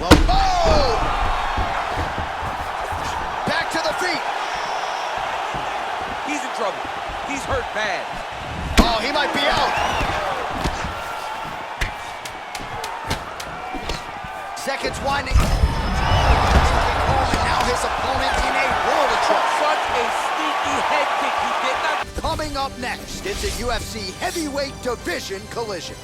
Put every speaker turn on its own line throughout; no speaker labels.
Whoa. Oh! Back to the feet.
He's in trouble. He's hurt bad.
Oh, he might be out. Seconds winding. And now his opponent in a world of trouble.
Such a sneaky head kick. He did not.
Coming up next, it's a UFC heavyweight division collision.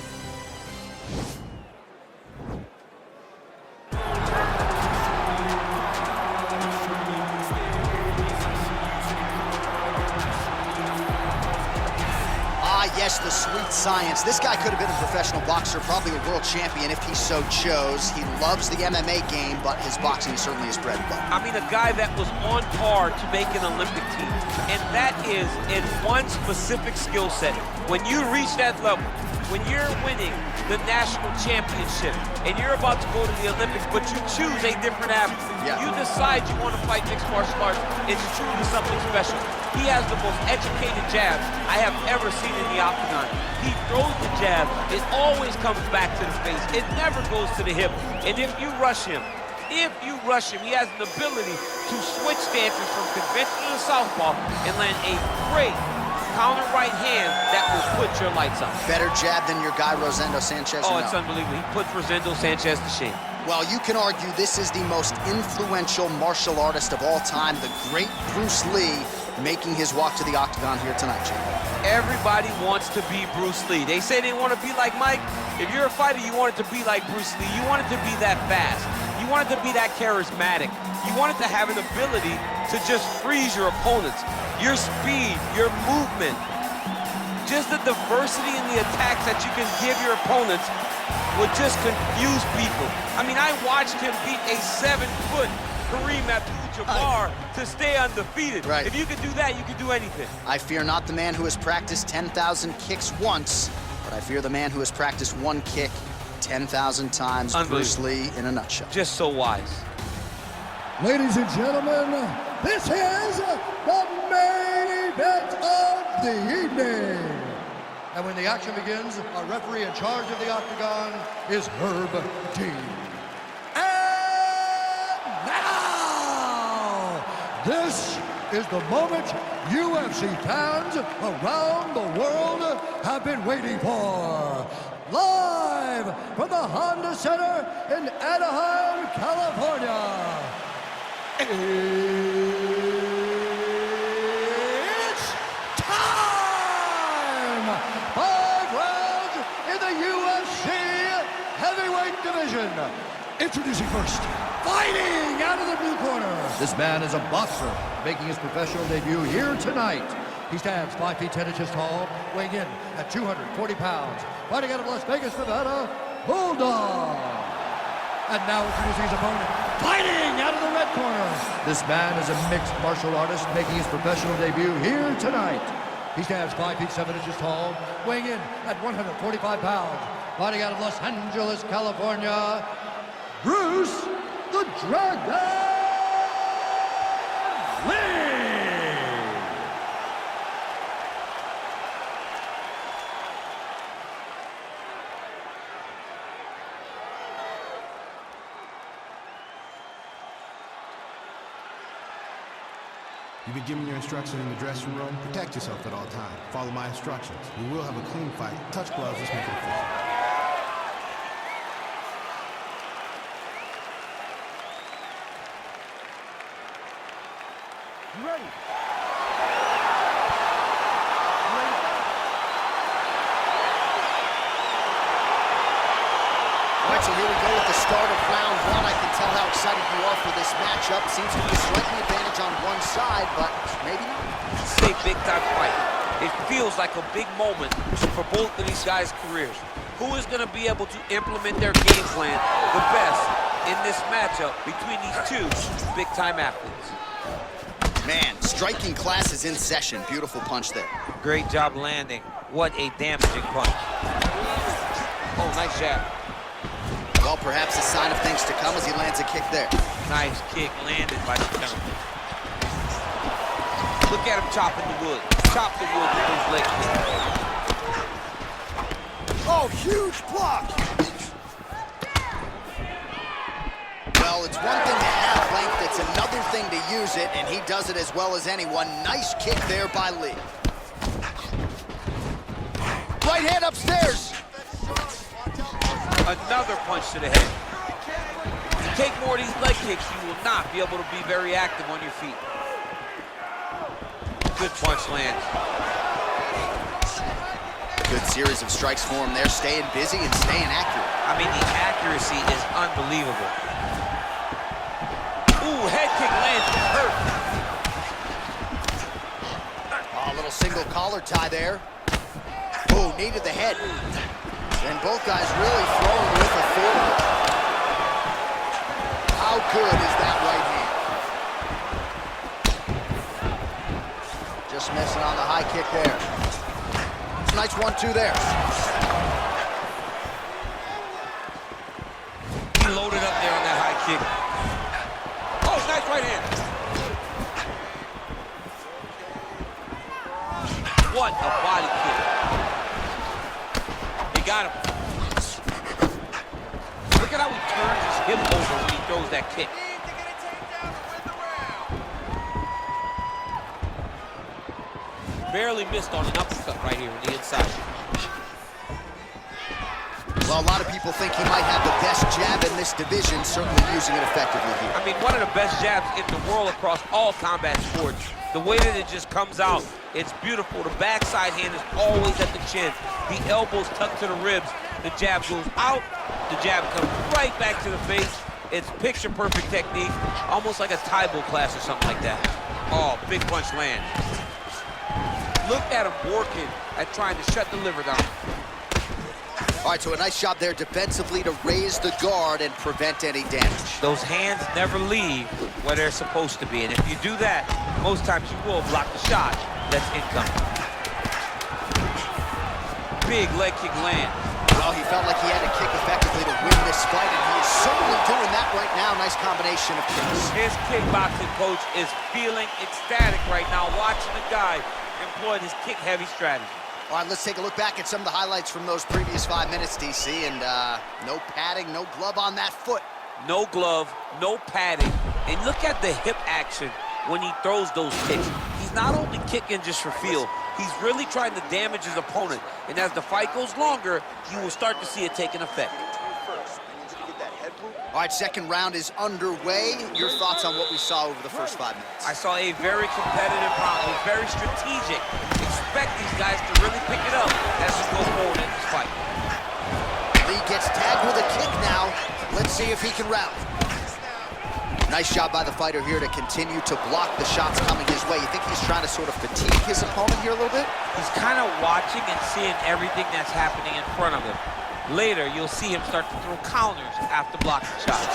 Yes, the sweet science. This guy could have been a professional boxer, probably a world champion if he so chose. He loves the MMA game, but his boxing is certainly his bread and butter.
I mean, a guy that was on par to make an Olympic team, and that is in one specific skill set. When you reach that level, when you're winning the national championship, and you're about to go to the Olympics, but you choose a different avenue.
Yeah.
You decide you want to fight mixed martial arts, it's truly something special. He has the most educated jab I have ever seen in the octagon. He throws the jab, it always comes back to the face. It never goes to the hip. And if you rush him, he has an ability to switch stances from conventional to southpaw and land a great counter right hand that will put your lights on.
Better jab than your guy Rosendo Sanchez?
Oh, it's unbelievable. He puts Rosendo Sanchez to shame.
Well, you can argue this is the most influential martial artist of all time, the great Bruce Lee, making his walk to the octagon here tonight, Jim.
Everybody wants to be Bruce Lee. They say they want to be like Mike. If you're a fighter, you want it to be like Bruce Lee. You want it to be that fast. You want it to be that charismatic. You want it to have an ability to just freeze your opponents. Your speed, your movement, just the diversity in the attacks that you can give your opponents would just confuse people. I mean, I watched him beat a 7-foot Kareem Abdul-Jabbar to stay undefeated.
Right.
If you could do that, you could do anything.
I fear not the man who has practiced 10,000 kicks once, but I fear the man who has practiced one kick 10,000 times. Bruce Lee in a nutshell.
Just so wise.
Ladies and gentlemen, this is the main event of the evening. And when the action begins, our referee in charge of the octagon is Herb Dean. And now, this is the moment UFC fans around the world have been waiting for. Live from the Honda Center in Anaheim, California. It's time! 5 rounds in the UFC heavyweight division. Introducing first, fighting out of the blue corner. This man is a boxer, making his professional debut here tonight. He stands 5 feet 10 inches tall, weighing in at 240 pounds. Fighting out of Las Vegas, Nevada, Bulldog. And now introducing his opponent, fighting out of the red corner. This man is a mixed martial artist making his professional debut here tonight. He stands 5 feet 7 inches tall, weighing in at 145 pounds. Fighting out of Los Angeles, California, Bruce the Dragon Lee.
You've been given your instructions in the dressing room. Protect yourself at all times. Follow my instructions. We will have a clean fight. Touch gloves. Let's make it official.
You ready?
All right, so here we go with the start of round 1. I can tell how excited you are for this matchup. Seems to be a slight advantage on one side, but maybe not.
It's a big-time fight. It feels like a big moment for both of these guys' careers. Who is going to be able to implement their game plan the best in this matchup between these two big-time athletes?
Man, striking class is in session. Beautiful punch there.
Great job landing. What a damaging punch. Oh, nice jab.
Well, perhaps a sign of things to come as he lands a kick there.
Nice kick landed by the counter. Look at him chopping the wood. Chop the wood with his leg kick.
Oh, huge block! it's one thing to have length, it's another thing to use it, and he does it as well as anyone. Nice kick there by Lee. Right hand upstairs.
Another punch to the head. If you take more of these leg kicks, you will not be able to be very active on your feet. Good punch lands.
Good series of strikes for him there, staying busy and staying accurate.
I mean, the accuracy is unbelievable. Ooh, head kick lands, hurt.
Oh, a little single collar tie there. Ooh, knee to the head. And both guys really throwing with authority. How good is that right hand? Just missing on the high kick there. Nice 1-2 there.
He loaded up there on that high kick. Oh, nice right hand. What a body kick. He got him. Look at how he turns his hip over when he throws that kick. Barely missed on an uppercut right here on the inside.
Well, a lot of people think he might have the best jab in this division, certainly using it effectively here.
I mean, one of the best jabs in the world across all combat sports. The way that it just comes out, it's beautiful. The backside hand is always at the chin. The elbows tucked to the ribs. The jab goes out. The jab comes right back to the face. It's picture-perfect technique, almost like a Taibo class or something like that. Oh, big punch land. Look at him working at trying to shut the liver down.
All right, so a nice job there defensively to raise the guard and prevent any damage.
Those hands never leave where they're supposed to be, and if you do that, most times you will block the shot that's incoming. Big leg kick land.
Well, he felt like he had to kick effectively to win this fight, and he is certainly doing that right now. Nice combination of kicks.
His kickboxing coach is feeling ecstatic right now, watching the guy employ his kick-heavy strategy.
All right, let's take a look back at some of the highlights from those previous 5 minutes, DC, and no padding, no glove on that foot.
No glove, no padding, and look at the hip action when he throws those kicks. He's not only kicking just for feel, he's really trying to damage his opponent, and as the fight goes longer, you will start to see it taking effect.
All right, second round is underway. Your thoughts on what we saw over the first 5 minutes?
I saw a very competitive round. It was very strategic. Expect these guys to really pick it up as we go forward in this fight.
Lee gets tagged with a kick now. Let's see if he can rally. Nice job by the fighter here to continue to block the shots coming his way. You think he's trying to sort of fatigue his opponent here a little bit?
He's kind of watching and seeing everything that's happening in front of him. Later, you'll see him start to throw counters after blocking shots.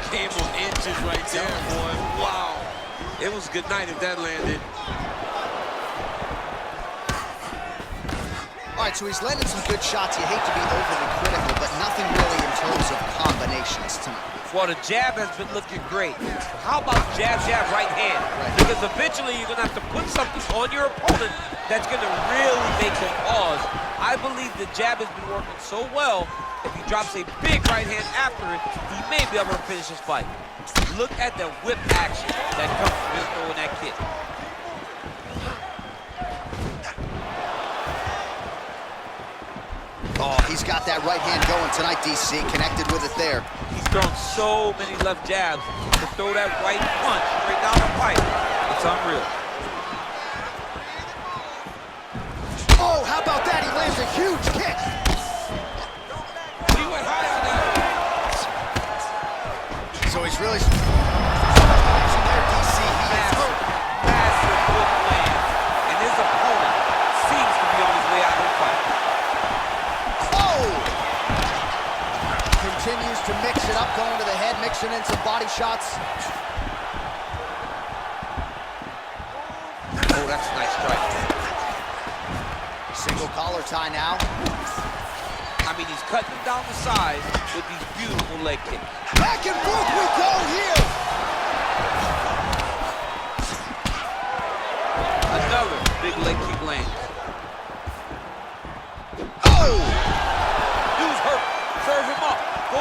Came on inches right there, boy. Wow. It was good night if that landed.
All right, so he's landed some good shots. You hate to be overly critical, but nothing really in terms of combinations tonight.
Well, the jab has been looking great. How about jab, jab, right hand? Because eventually you're going to have to put something on your opponent that's going to really make him pause. I believe the jab has been working so well, if he drops a big right hand after it, he may be able to finish his fight. Look at the whip action that comes from him throwing that kick.
Oh, he's got that right hand going tonight, DC. Connected with it there.
He's thrown so many left jabs. To throw that right punch straight down the pipe, it's unreal.
Oh, how about that? He lands a huge kick.
He went high on that.
So he's really... there, DC. He is hurt.
Massive hook land. And his opponent seems to be on his way out of the fight.
Continues to mix it up, going to the head, mixing in some body shots.
Oh, that's a nice strike.
Single collar tie now.
I mean, he's cutting down the size with these beautiful leg kicks.
Back and forth we go here.
Another big leg kick lands.
Oh!
Dude's hurt. Serve him up. Go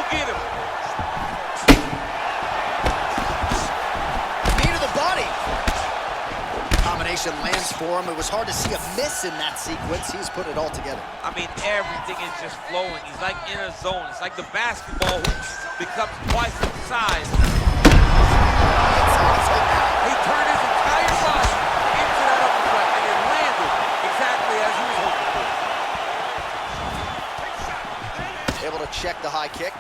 combination lands for him. It was hard to see a miss in that sequence. He's put it all together.
I mean, everything is just flowing. He's like in a zone. It's like the basketball hoop becomes twice the size. He turned his entire body into that uppercut, and it landed exactly as he was hoping for.
Able to check the high kick.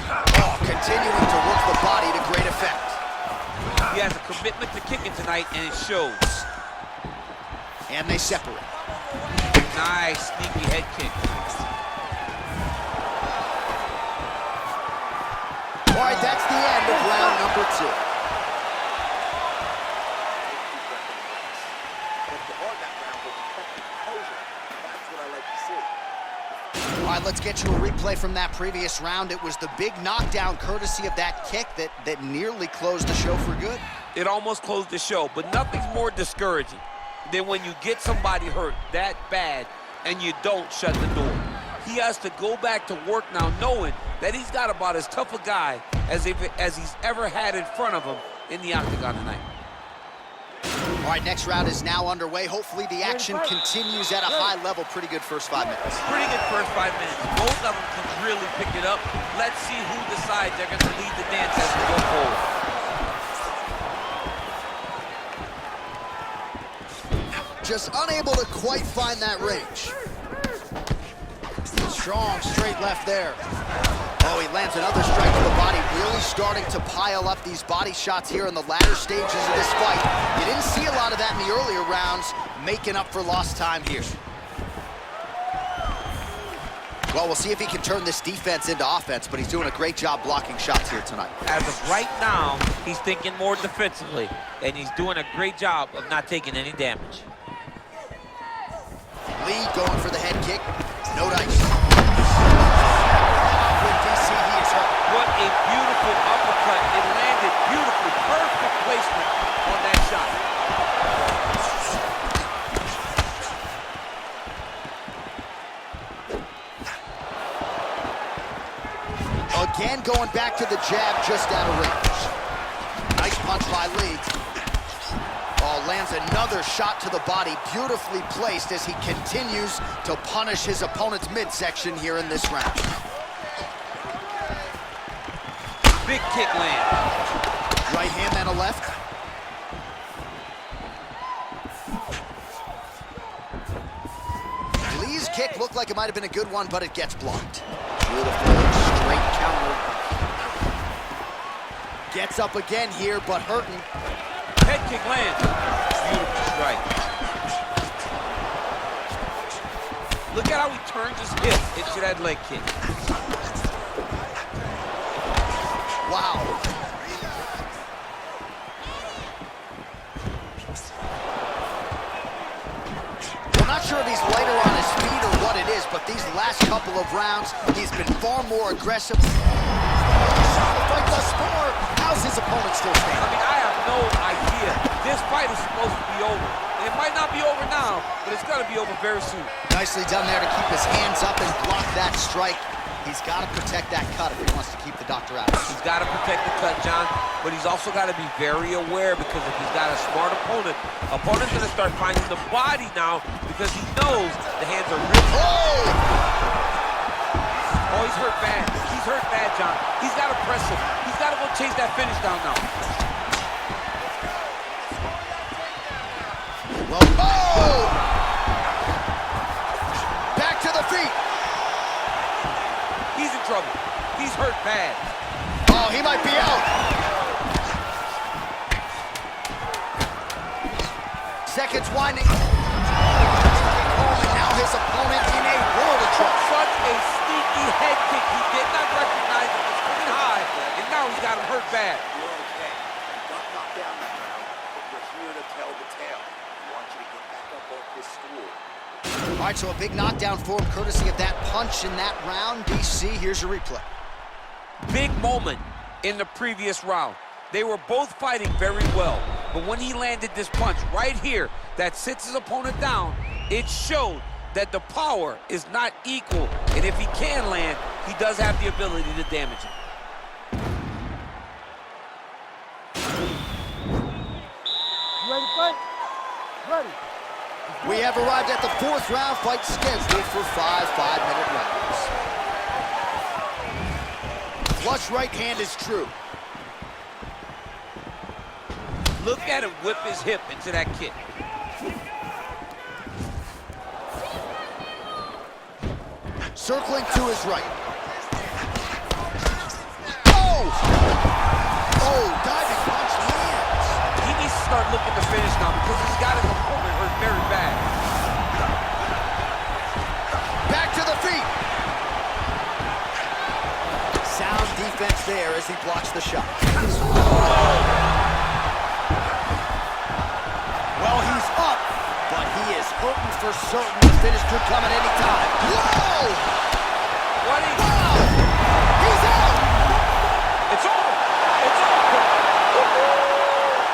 Oh, continuing to work the body to great effect.
He has a commitment to kicking tonight, and it shows.
And they separate.
Nice, sneaky head kick.
All right, that's the end of round number 2. All right, let's get you a replay from that previous round. It was the big knockdown courtesy of that kick that nearly closed the show for good.
It almost closed the show, but nothing's more discouraging than when you get somebody hurt that bad and you don't shut the door. He has to go back to work now knowing that he's got about as tough a guy as he's ever had in front of him in the octagon tonight.
All right, next round is now underway. Hopefully the action continues at a high level. Pretty good first 5 minutes.
Pretty good first 5 minutes. Both of them can really pick it up. Let's see who decides they're going to lead the dance as we go forward.
Just unable to quite find that range. Strong straight left there. Oh, he lands another strike to the body, really starting to pile up these body shots here in the latter stages of this fight. You didn't see a lot of that in the earlier rounds, making up for lost time here. Well, we'll see if he can turn this defense into offense, but he's doing a great job blocking shots here tonight.
As of right now, he's thinking more defensively, and he's doing a great job of not taking any damage.
Lee going for the head kick. No dice.
What a beautiful uppercut. It landed beautifully. Perfect placement on that
shot. Again, going back to the jab just out of range. Nice punch by Lee. Oh, lands another shot to the body, beautifully placed as he continues to punish his opponent's midsection here in this round.
Big kick land.
Right hand and a left. Lee's kick looked like it might have been a good one, but it gets blocked. Beautiful straight counter. Gets up again here, but hurting.
Head kick lands. Beautiful strike. Look at how he turns his hip into that leg kick.
Wow. Well, not sure if he's lighter on his feet or what it is, but these last couple of rounds, he's been far more aggressive. The fight thus far, how's his opponent still standing?
I mean, I have no idea. This fight is supposed to be over. It might not be over now, but it's going to be over very soon.
Nicely done there to keep his hands up and block that strike. He's got to protect that cut if he wants to keep the doctor out.
He's got to protect the cut, John, but he's also got to be very aware because if he's got a smart opponent's going to start finding the body now because he knows the hands are real. Oh, he's hurt bad. He's hurt bad, John. He's got to press him. He's got to go chase that finish down now.
Well, oh! Back to the feet.
He's in trouble. He's hurt bad.
Oh, he might be out. Seconds winding. And now his opponent in a world of trouble.
Such a sneaky head kick. He did not recognize it was coming high, and now he's got him hurt bad.
You're okay. You got knocked down that round, but you're here to tell the tale. I want you to get back up off this stool.
All right, so a big knockdown for him, courtesy of that punch in that round. DC, here's your replay.
Big moment in the previous round. They were both fighting very well, but when he landed this punch right here that sits his opponent down, it showed that the power is not equal, and if he can land, he does have the ability to damage him.
Ready.
We have arrived at the 4th round, fight scheduled for 5 5-minute rounds. Flush right hand is true.
Look at him whip his hip into that kick.
Circling to his right. Oh! Oh, diving punch lands.
He needs to start looking to finish now because he's got his opponent hurt very bad.
Back to the feet. Sound defense there as he blocks the shot. Well, he's up, but he is hurting for certain. The finish could come at any time. Whoa!
What is...
Wow! He's out!
It's over! It's over!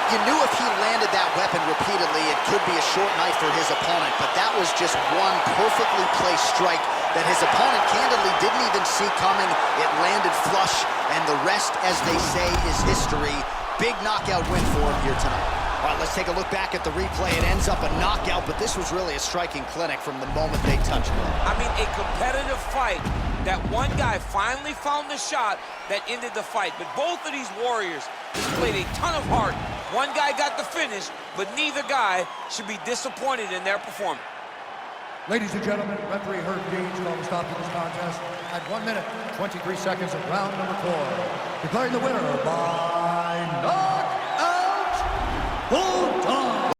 You knew if he landed that weapon repeatedly, it could be a short night for his opponent, but that was just one perfectly placed strike that his opponent candidly didn't even see coming. It landed flush, and the rest, as they say, is history. Big knockout win for him here tonight. All right, let's take a look back at the replay. It ends up a knockout, but this was really a striking clinic from the moment they touched him.
I mean, a competitive fight that one guy finally found the shot that ended the fight. But both of these warriors displayed a ton of heart. One guy got the finish, but neither guy should be disappointed in their performance.
Ladies and gentlemen, referee Herb Dean will stop this contest at 1 minute, 23 seconds of round number 4. Declaring the winner by